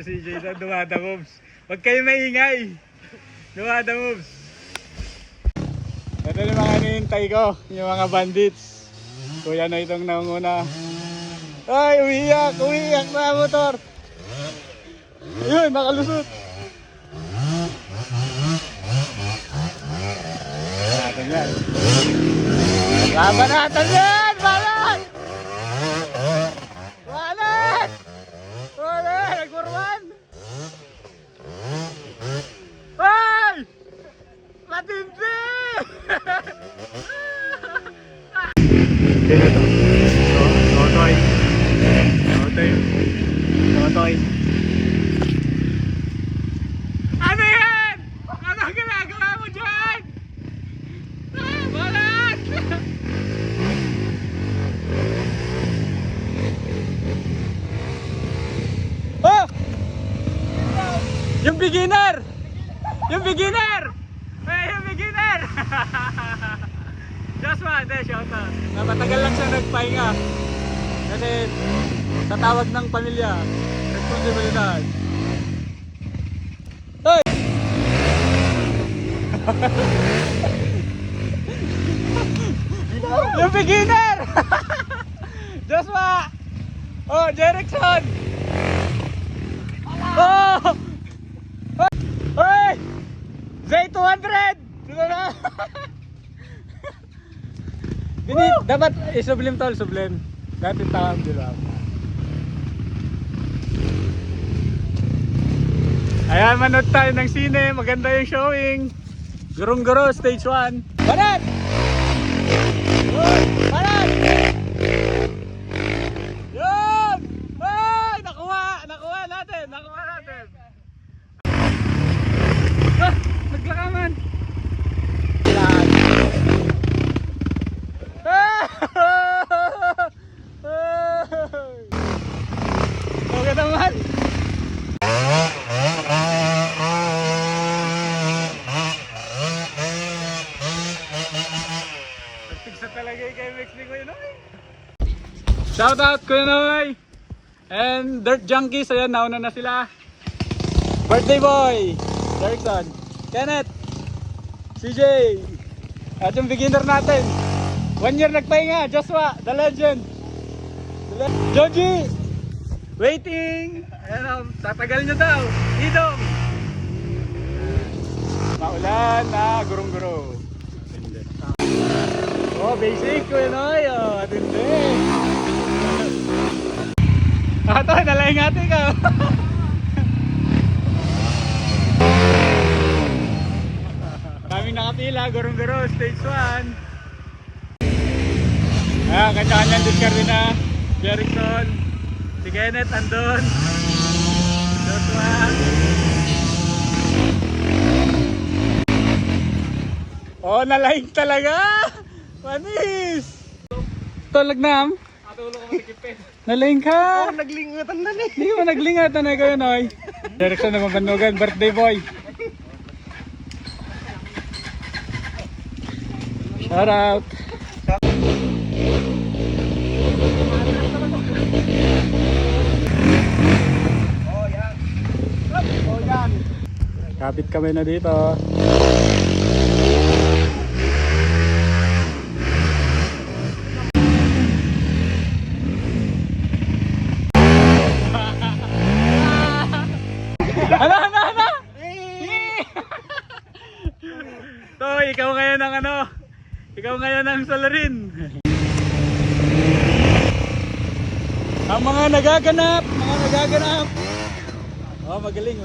si CJ doon, dumada moves. Huwag kayo maingay. Dumada moves. Ito yung mga hinihintay ko, yung mga bandits. Kuya na itong nanguna. Ay, umiiyak na motor. Ayun, nakalusot. Natin yan. Laban natin yan! Balat! Balat! Balat! Nagkurwan! Ay! Matindi! Sino to? Totoy. Totoy. Ano yan? Ano ang ginagawa mo dyan? Ah, balat! Oh! Yung beginner! Yung beginner! Eh, yung beginner! Joshua, hindi, shout out. Napatagal lang siya nagpahinga. Kasi sa tawag ng pamilya, responsibilidad. Hoy! Yung beginner! Joshua! Oh, Jerickson! Oh! Hoy! Z200! Sino na? Dapat isublim tol, sublim. Dati tawag dito. Ayan, manood tayo ng sine. Maganda yung showing. Gurong-guro, stage 1. Banat! Banat! Yun! Ay! Nakuha natin! Ah! Naglakaman! Okay naman! Nagpigsa talaga yung KMX ni Kuya Noy. Shoutout Kuya Noy! And Dirt Junkies, ayan, nauna na sila. Birthday boy! Jerickson, Kenneth, CJ, at yung beginner natin. 1 year nagpahinga, Joshua, the legend. Joji, waiting. Ayan, tatagal nyo daw. Idong. Maulan na, gurong-guro. Oh, basic ko yun oy. Oh, atindi. Ito, nalaing ate ka. Kaming nakapila, gurong-guro, stage 1. Ayan, kanya-kanyang discard na. Jerickson, si Kenneth andun. Joshua. Oh, nalaing talaga! Panis! Tolagnam? Atulog ko matikipin. Nalaing ka! Oh, naglingatan na ni. Hindi mo naglingatan na kayo, Noy. Jerickson na mabanugan, birthday boy. Shout out! Kapit kami na dito. Ano? Toy, ikaw ngayon ang ano? Ikaw ngayon ang salarin. Ang mga nagaganap. Oh, magaling.